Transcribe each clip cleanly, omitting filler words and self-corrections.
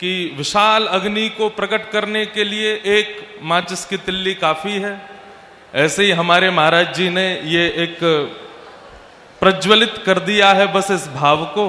कि विशाल अग्नि को प्रकट करने के लिए एक माचिस की तिल्ली काफी है, ऐसे ही हमारे महाराज जी ने ये एक प्रज्वलित कर दिया है। बस इस भाव को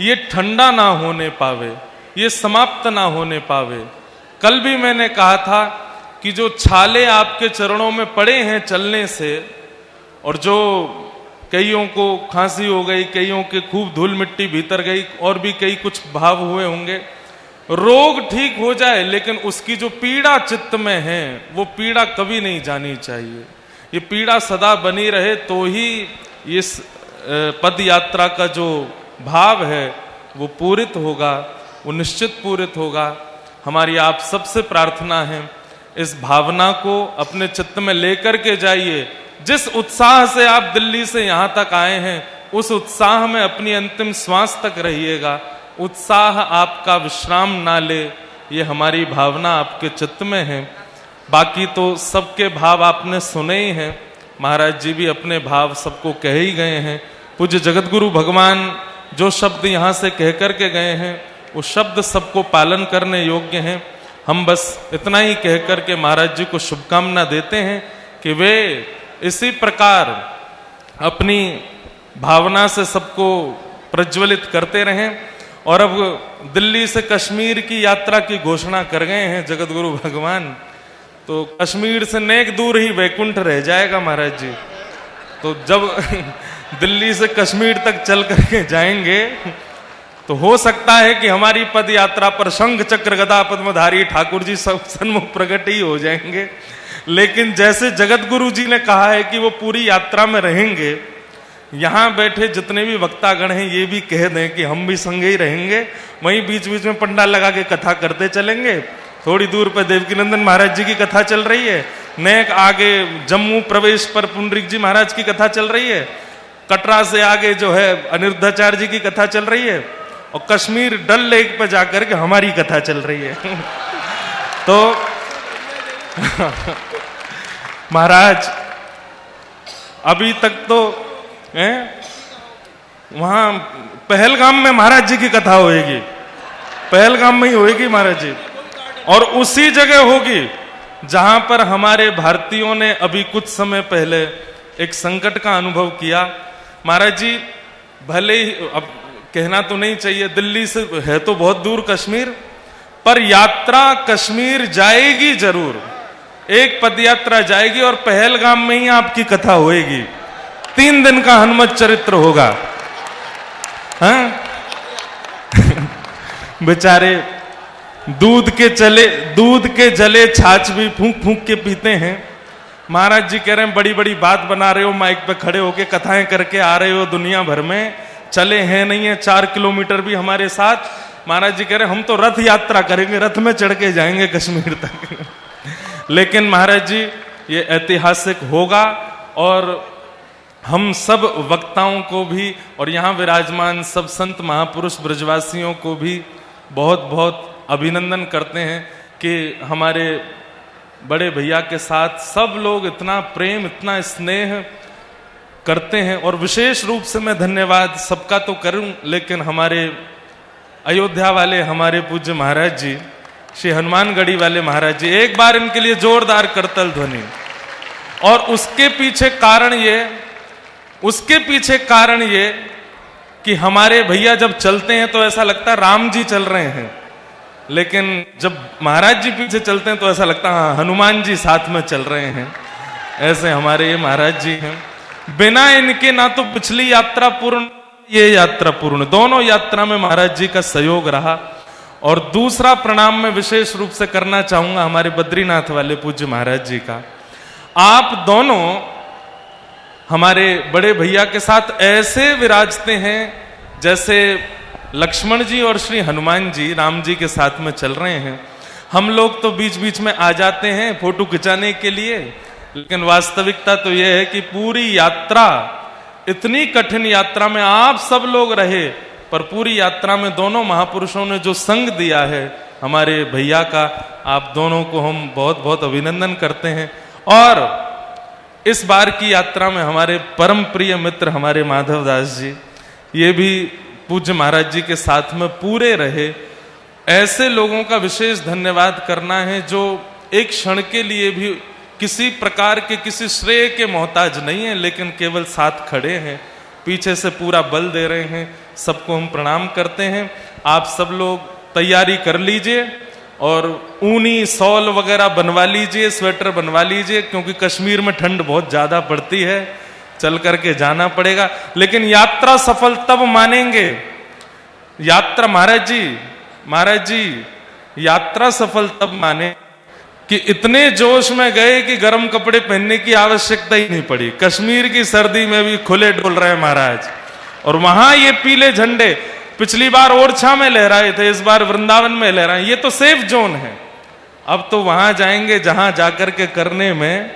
ये ठंडा ना होने पावे, ये समाप्त ना होने पावे। कल भी मैंने कहा था कि जो छाले आपके चरणों में पड़े हैं चलने से, और जो कईयों को खांसी हो गई, कईयों के खूब धूल मिट्टी भीतर गई, और भी कई कुछ भाव हुए होंगे, रोग ठीक हो जाए लेकिन उसकी जो पीड़ा चित्त में है वो पीड़ा कभी नहीं जानी चाहिए। ये पीड़ा सदा बनी रहे तो ही इस पद यात्रा का जो भाव है वो पूरित होगा, वो निश्चित पूरित होगा। हमारी आप सबसे प्रार्थना है, इस भावना को अपने चित्त में लेकर के जाइए। जिस उत्साह से आप दिल्ली से यहां तक आए हैं उस उत्साह में अपनी अंतिम श्वास तक रहिएगा। उत्साह आपका विश्राम ना ले, ये हमारी भावना आपके चित्त में है। बाकी तो सबके भाव आपने सुने ही हैं, महाराज जी भी अपने भाव सबको कह ही गए हैं। पूज्य जगतगुरु भगवान जो शब्द यहाँ से कह करके गए हैं वो शब्द सबको पालन करने योग्य हैं। हम बस इतना ही कह करके महाराज जी को शुभकामना देते हैं कि वे इसी प्रकार अपनी भावना से सबको प्रज्वलित करते रहें। और अब दिल्ली से कश्मीर की यात्रा की घोषणा कर गए हैं जगतगुरु भगवान, तो कश्मीर से नेक दूर ही वैकुंठ रह जाएगा महाराज जी। तो जब दिल्ली से कश्मीर तक चल करके जाएंगे तो हो सकता है कि हमारी पद यात्रा पर शंख चक्र गदा पद्मधारी ठाकुर जी सब सन्मुख प्रकट ही हो जाएंगे। लेकिन जैसे जगतगुरु जी ने कहा है कि वो पूरी यात्रा में रहेंगे, यहां बैठे जितने भी वक्तागण हैं ये भी कह दें कि हम भी संग ही रहेंगे, वहीं बीच बीच में पंडाल लगा के कथा करते चलेंगे। थोड़ी दूर पर देवकीनंदन महाराज जी की कथा चल रही है, नेक आगे जम्मू प्रवेश पर पुंडरीक जी महाराज की कथा चल रही है, कटरा से आगे जो है अनिरुद्धाचार्य जी की कथा चल रही है, और कश्मीर डल लेक पर जाकर के हमारी कथा चल रही है। तो महाराज अभी तक तो वहां पहलगाम में महाराज जी की कथा होएगी, पहलगाम में ही होएगी महाराज जी, और उसी जगह होगी जहां पर हमारे भारतीयों ने अभी कुछ समय पहले एक संकट का अनुभव किया। महाराज जी भले ही, अब कहना तो नहीं चाहिए, दिल्ली से है तो बहुत दूर कश्मीर, पर यात्रा कश्मीर जाएगी जरूर, एक पदयात्रा जाएगी और पहलगाम में ही आपकी कथा होएगी। 3 दिन का हनुमत चरित्र होगा। हाँ? बेचारे दूध के जले छाछ भी फूंक फूंक के पीते हैं। महाराज जी कह रहे हैं बड़ी बड़ी बात बना रहे हो, माइक पे खड़े होके कथाएं करके आ रहे हो दुनिया भर में, चले हैं नहीं है 4 किलोमीटर भी हमारे साथ। महाराज जी कह रहे हैं हम तो रथ यात्रा करेंगे, रथ में चढ़ के जाएंगे कश्मीर तक। लेकिन महाराज जी ये ऐतिहासिक होगा, और हम सब वक्ताओं को भी और यहाँ विराजमान सब संत महापुरुष ब्रजवासियों को भी बहुत बहुत अभिनंदन करते हैं कि हमारे बड़े भैया के साथ सब लोग इतना प्रेम, इतना स्नेह करते हैं। और विशेष रूप से मैं धन्यवाद सबका तो करूं, लेकिन हमारे अयोध्या वाले हमारे पूज्य महाराज जी, श्री हनुमानगढ़ी वाले महाराज जी, एक बार इनके लिए जोरदार करतल ध्वनि। और उसके पीछे कारण ये कि हमारे भैया जब चलते हैं तो ऐसा लगता है राम जी चल रहे हैं, लेकिन जब महाराज जी पीछे चलते हैं तो ऐसा लगता है हाँ हनुमान जी साथ में चल रहे हैं। ऐसे हमारे ये महाराज जी हैं, बिना इनके ना तो पिछली यात्रा पूर्ण, ये यात्रा पूर्ण, दोनों यात्रा में महाराज जी का सहयोग रहा। और दूसरा प्रणाम मैं विशेष रूप से करना चाहूंगा हमारे बद्रीनाथ वाले पूज्य महाराज जी का। आप दोनों हमारे बड़े भैया के साथ ऐसे विराजते हैं जैसे लक्ष्मण जी और श्री हनुमान जी राम जी के साथ में चल रहे हैं। हम लोग तो बीच बीच में आ जाते हैं फोटो खिंचाने के लिए, लेकिन वास्तविकता तो यह है कि पूरी यात्रा, इतनी कठिन यात्रा में आप सब लोग रहे, पर पूरी यात्रा में दोनों महापुरुषों ने जो संग दिया है हमारे भैया का, आप दोनों को हम बहुत बहुत अभिनंदन करते हैं। और इस बार की यात्रा में हमारे परम प्रिय मित्र हमारे माधवदास जी, ये भी पूज्य महाराज जी के साथ में पूरे रहे। ऐसे लोगों का विशेष धन्यवाद करना है जो एक क्षण के लिए भी किसी प्रकार के किसी श्रेय के मोहताज नहीं है, लेकिन केवल साथ खड़े हैं, पीछे से पूरा बल दे रहे हैं। सबको हम प्रणाम करते हैं। आप सब लोग तैयारी कर लीजिए और ऊनी शॉल वगैरह बनवा लीजिए, स्वेटर बनवा लीजिए, क्योंकि कश्मीर में ठंड बहुत ज्यादा पड़ती है, चल करके जाना पड़ेगा। लेकिन यात्रा सफल तब मानेंगे, यात्रा महाराज जी यात्रा सफल तब माने कि इतने जोश में गए कि गर्म कपड़े पहनने की आवश्यकता ही नहीं पड़ी। कश्मीर की सर्दी में भी खुले डोल रहे हैं महाराज। और वहां ये पीले झंडे पिछली बार ओरछा में लहराए थे, इस बार वृंदावन में लहराए। ये तो सेफ जोन है। अब तो वहां जाएंगे जहां जाकर के करने में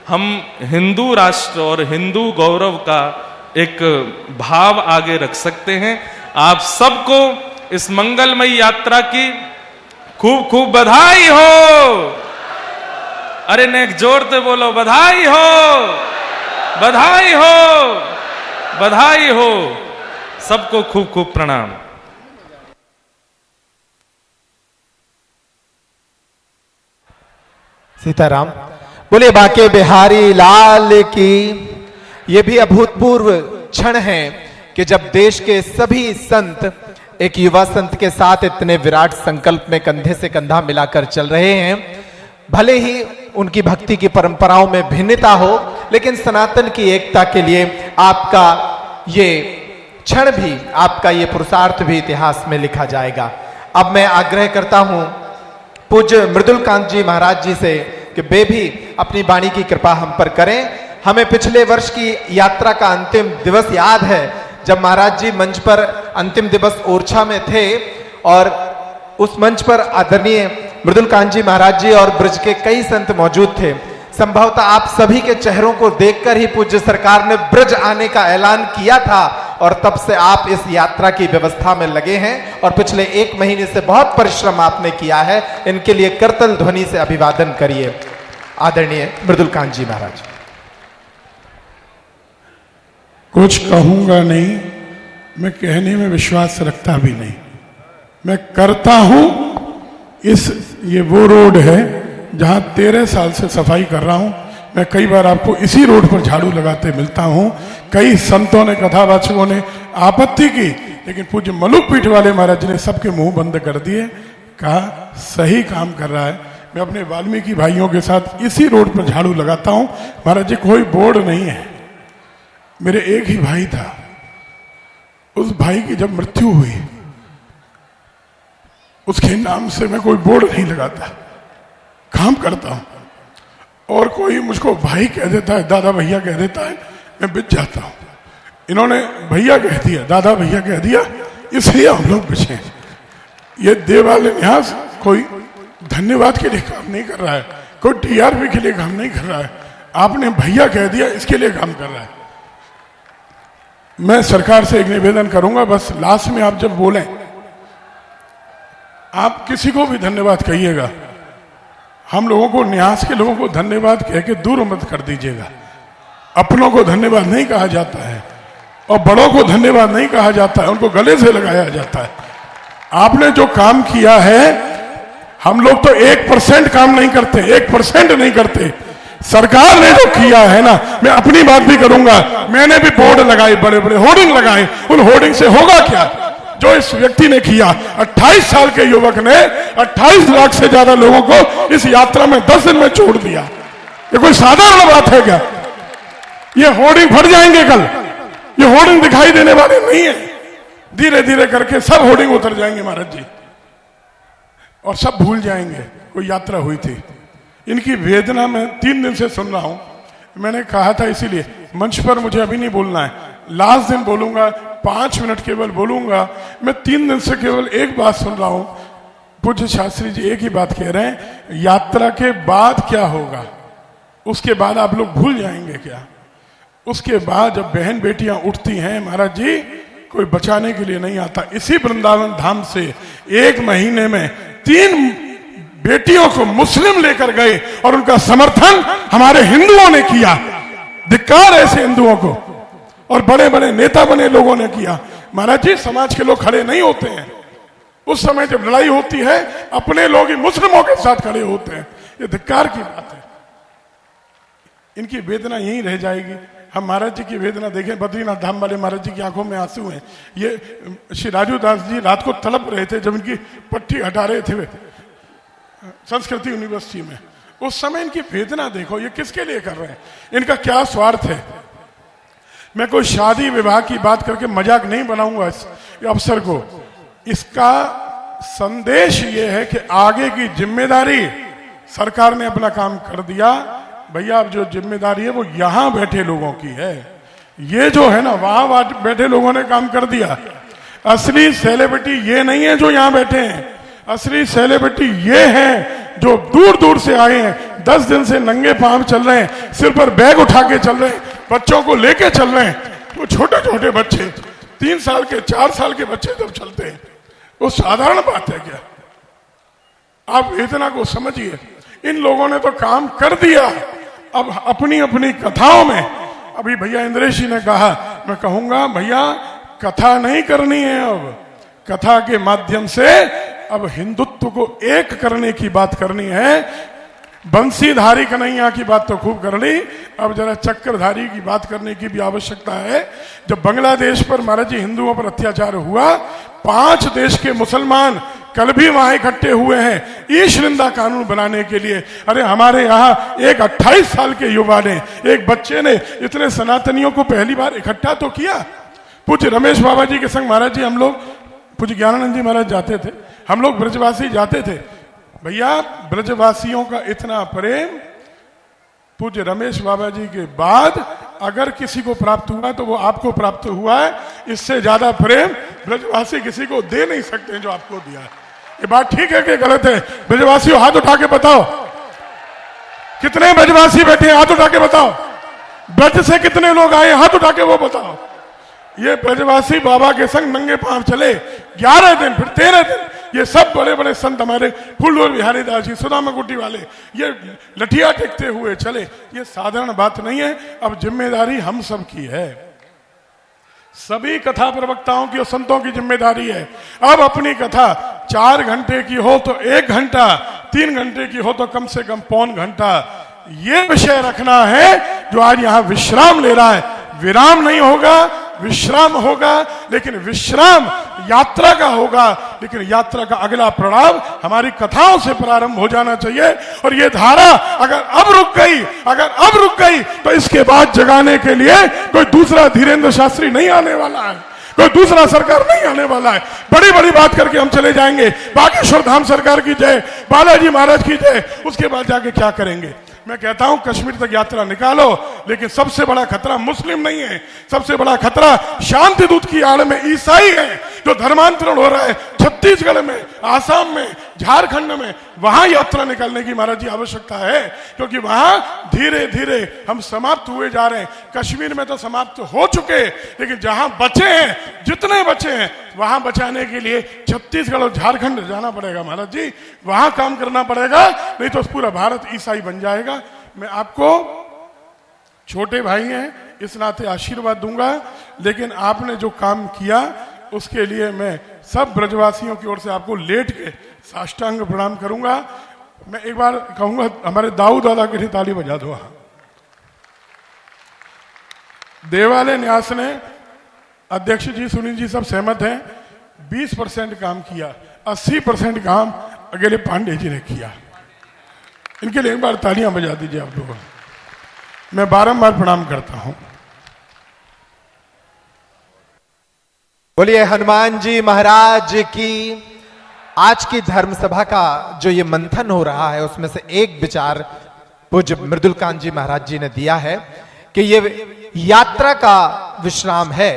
हम हिंदू राष्ट्र और हिंदू गौरव का एक भाव आगे रख सकते हैं। आप सबको इस मंगलमयी यात्रा की खूब खूब बधाई हो। अरे नेक जोर से बोलो, बधाई हो, बधाई हो, बधाई हो। सबको खूब खूब प्रणाम। सीताराम। बोले बाके बिहारी लाल की। ये भी अभूतपूर्व क्षण है कि जब देश के सभी संत एक युवा संत के साथ इतने विराट संकल्प में कंधे से कंधा मिलाकर चल रहे हैं। भले ही उनकी भक्ति की परंपराओं में भिन्नता हो, लेकिन सनातन की एकता के लिए आपका ये क्षण भी, आपका ये पुरुषार्थ भी इतिहास में लिखा जाएगा। अब मैं आग्रह करता हूं पूज्य मृदुलकांत जी महाराज जी से कि वे भी अपनी वाणी की कृपा हम पर करें। हमें पिछले वर्ष की यात्रा का अंतिम दिवस याद है, जब महाराज जी मंच पर अंतिम दिवस ओरछा में थे और उस मंच पर आदरणीय मृदुलकांत जी महाराज जी और ब्रज के कई संत मौजूद थे। संभवतः आप सभी के चेहरों को देखकर ही पूज्य सरकार ने ब्रज आने का ऐलान किया था और तब से आप इस यात्रा की व्यवस्था में लगे हैं और पिछले 1 महीने से बहुत परिश्रम आपने किया है। इनके लिए करतल ध्वनि से अभिवादन करिए आदरणीय मृदुलकांत जी महाराज। कुछ कहूंगा नहीं, मैं कहने में विश्वास रखता भी नहीं, मैं करता हूं। ये वो रोड है जहां 13 साल से सफाई कर रहा हूं। मैं कई बार आपको इसी रोड पर झाड़ू लगाते मिलता हूं। कई संतों ने, कथावाचकों ने आपत्ति की, लेकिन पूज्य मलुक पीठ वाले महाराज ने सबके मुंह बंद कर दिए, कहा सही काम कर रहा है। मैं अपने वाल्मीकि भाइयों के साथ इसी रोड पर झाड़ू लगाता हूं। महाराज जी कोई बोर्ड नहीं है, मेरे एक ही भाई था, उस भाई की जब मृत्यु हुई उसके नाम से मैं कोई बोर्ड नहीं लगाता, काम करता हूं। और कोई मुझको भाई कह देता है, दादा भैया कह देता है, मैं बिछ जाता हूं। इन्होंने भैया कह दिया, दादा भैया कह दिया, इसलिए हम लोग बिछे। ये देवालय न्यास कोई धन्यवाद के लिए काम नहीं कर रहा है, कोई टीआरपी के लिए काम नहीं कर रहा है। आपने भैया कह दिया, इसके लिए काम कर रहा है। मैं सरकार से एक निवेदन करूंगा, बस लास्ट में आप जब बोलें, आप किसी को भी धन्यवाद कहिएगा, हम लोगों को, न्यास के लोगों को धन्यवाद कह के दूर मत कर दीजिएगा। अपनों को धन्यवाद नहीं कहा जाता है और बड़ों को धन्यवाद नहीं कहा जाता है, उनको गले से लगाया जाता है। आपने जो काम किया है, हम लोग तो 1% काम नहीं करते, 1% नहीं करते। सरकार ने जो किया है ना, मैं अपनी बात भी करूंगा, मैंने भी बोर्ड लगाए, बड़े बड़े होर्डिंग लगाए। उन होर्डिंग से होगा क्या? जो इस व्यक्ति ने किया, 28 साल के युवक ने 28 लाख से ज्यादा लोगों को इस यात्रा में 10 दिन में छोड़ दिया। ये कोई साधारण बात है क्या? ये होर्डिंग फट जाएंगे कल, ये होर्डिंग दिखाई देने वाले नहीं है। धीरे धीरे करके सब होर्डिंग उतर जाएंगे महाराज जी, और सब भूल जाएंगे कोई यात्रा हुई थी। इनकी वेदना मैं 3 दिन से सुन रहा हूं। मैंने कहा था, इसीलिए मंच पर मुझे अभी नहीं बोलना है, लास्ट दिन बोलूंगा, 5 मिनट केवल बोलूंगा। मैं 3 दिन से केवल एक बात सुन रहा हूं। पूज्य शास्त्री जी एक ही बात कह रहे हैं, यात्रा के बाद क्या होगा, उसके बाद आप लोग भूल जाएंगे क्या? उसके बाद जब बहन बेटियां उठती हैं महाराज जी, कोई बचाने के लिए नहीं आता। इसी वृंदावन धाम से 1 महीने में 3 बेटियों को मुस्लिम लेकर गए और उनका समर्थन हमारे हिंदुओं ने किया। धिक्कार ऐसे हिंदुओं को, और बड़े बड़े नेता बने लोगों ने किया। महाराज जी समाज के लोग खड़े नहीं होते हैं, उस समय जब लड़ाई होती है अपने लोग ही मुस्लिमों के साथ खड़े होते हैं। ये धिक्कार की बात है। इनकी वेदना यहीं रह जाएगी। हम महाराज जी की वेदना देखें, बद्रीनाथ धाम वाले महाराज जी की आंखों में आंसू हैं। ये श्री राजू दास जी रात को तड़प रहे थे जब इनकी पट्टी हटा रहे थे वे संस्कृति यूनिवर्सिटी में। उस समय इनकी वेदना देखो, ये किसके लिए कर रहे हैं, इनका क्या स्वार्थ है। मैं कोई शादी विवाह की बात करके मजाक नहीं बनाऊंगा इस अवसर को। इसका संदेश ये है कि आगे की जिम्मेदारी सरकार ने अपना काम कर दिया। भैया अब जो जिम्मेदारी है वो यहां बैठे लोगों की है। ये जो है ना वहां बैठे लोगों ने काम कर दिया। असली सेलिब्रिटी ये नहीं है जो यहां बैठे हैं, असली सेलिब्रिटी ये हैं जो दूर दूर से आए हैं, 10 दिन से नंगे पांव चल रहे हैं, सिर पर बैग उठा के चल रहे हैं, बच्चों को लेके चल रहे हैं। वो छोटे छोटे बच्चे 3 साल के 4 साल के बच्चे जब चलते हैं वो साधारण बात है क्या? आप वेदना को समझिए। इन लोगों ने तो काम कर दिया। अब अपनी अपनी कथाओं में, अभी भैया इंद्रेश जी ने कहा, मैं कहूंगा भैया कथा नहीं करनी है, अब कथा के माध्यम से अब हिंदुत्व को एक करने की बात करनी है। बंसीधारी कन्हैया की बात तो खूब कर ली, अब जरा चक्रधारी की बात करने की भी आवश्यकता है। जब बांग्लादेश पर महाराज जी हिंदुओं पर अत्याचार हुआ, 5 देश के मुसलमान कल भी वहां इकट्ठे हुए हैं ईश निंदा कानून बनाने के लिए। अरे हमारे यहाँ एक 28 साल के युवा ने, एक बच्चे ने इतने सनातनियों को पहली बार इकट्ठा तो किया। पूज्य रमेश बाबा जी के संग महाराज जी हम लोग, पूज्य ज्ञानानंद जी महाराज जाते थे, हम लोग ब्रजवासी जाते थे। भैया ब्रजवासियों का इतना प्रेम पूज्य रमेश बाबा जी के बाद अगर किसी को प्राप्त हुआ तो वो आपको प्राप्त हुआ है। इससे ज्यादा प्रेम ब्रजवासी किसी को दे नहीं सकते जो आपको दिया है। ये बात ठीक है कि गलत है? ब्रजवासियों हाथ उठा के बताओ, कितने ब्रजवासी बैठे हैं, हाथ उठा के बताओ। ब्रज से कितने लोग आए, हाथ उठा के वो बताओ। ये ब्रजवासी बाबा के संग नंगे पांव चले 11 दिन, फिर 13 दिन। ये सब बड़े बड़े संत हमारे फूलडोल बिहारी दास जी, सुदामा कुटी वाले, ये लठिया टेकते हुए चले। ये साधारण बात नहीं है। अब जिम्मेदारी हम सब की है, सभी कथा प्रवक्ताओं की और संतों की जिम्मेदारी है। अब अपनी कथा 4 घंटे की हो तो 1 घंटा, 3 घंटे की हो तो कम से कम पौन घंटा, ये विषय रखना है जो आज यहां विश्राम ले रहा है। विराम नहीं होगा, विश्राम होगा, लेकिन विश्राम यात्रा का होगा। लेकिन यात्रा का अगला पड़ाव हमारी कथाओं से प्रारंभ हो जाना चाहिए। और ये धारा अगर अब रुक गई तो इसके बाद जगाने के लिए कोई दूसरा धीरेन्द्र शास्त्री नहीं आने वाला है, कोई दूसरा सरकार नहीं आने वाला है। बड़ी बड़ी बात करके हम चले जाएंगे, बागेश्वर धाम सरकार की जय, बालाजी महाराज की जय, उसके बाद जाके क्या करेंगे? मैं कहता हूं कश्मीर तक यात्रा निकालो, लेकिन सबसे बड़ा खतरा मुस्लिम नहीं है, सबसे बड़ा खतरा शांति दूत की आड़ में ईसाई है। जो धर्मांतरण हो रहा है छत्तीसगढ़ में, आसाम में, झारखंड में, वहां यात्रा निकालने की महाराज जी आवश्यकता है, क्योंकि वहां धीरे धीरे हम समाप्त हुए जा रहे हैं। कश्मीर में तो समाप्त हो चुके, लेकिन जहां बचे हैं, जितने बचे हैं, वहां बचाने के लिए छत्तीसगढ़ और झारखंड जाना पड़ेगा महाराज जी, वहां काम करना पड़ेगा, नहीं तो पूरा भारत ईसाई बन जाएगा। मैं आपको छोटे भाई हैं इस नाते आशीर्वाद दूंगा, लेकिन आपने जो काम किया उसके लिए मैं सब ब्रजवासियों की ओर से आपको लेट के साष्टांग प्रणाम करूंगा। मैं एक बार कहूंगा हमारे दाऊ दादा के लिए ताली बजा दो। देवालय न्यास ने, अध्यक्ष जी सुनील जी सब सहमत हैं, 20% काम किया, 80% काम अकेले पांडे जी ने किया। इनके लिए एक बार तालियां बजा दीजिए आप लोगों। मैं बारंबार प्रणाम करता हूं। बोलिए हनुमान जी महाराज की। आज की धर्म सभा का जो ये मंथन हो रहा है उसमें से एक विचार पूज्य मृदुलकांत जी महाराज जी ने दिया है कि ये यात्रा का विश्राम है,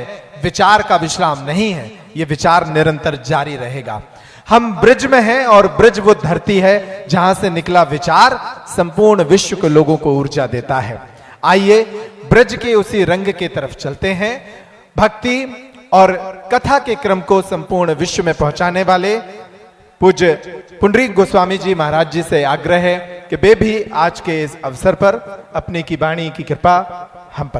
विचार का विश्राम नहीं है। ये विचार निरंतर जारी रहेगा। हम ब्रिज में हैं और ब्रिज वो धरती है जहां से निकला विचार संपूर्ण विश्व के लोगों को ऊर्जा देता है। आइए ब्रिज के उसी रंग की तरफ चलते हैं। भक्ति और कथा के क्रम को संपूर्ण विश्व में पहुंचाने वाले पूज्य पुंडरीक गोस्वामी जी महाराज जी से आग्रह है कि वे भी आज के इस अवसर पर अपनी की वाणी की कृपा हम पर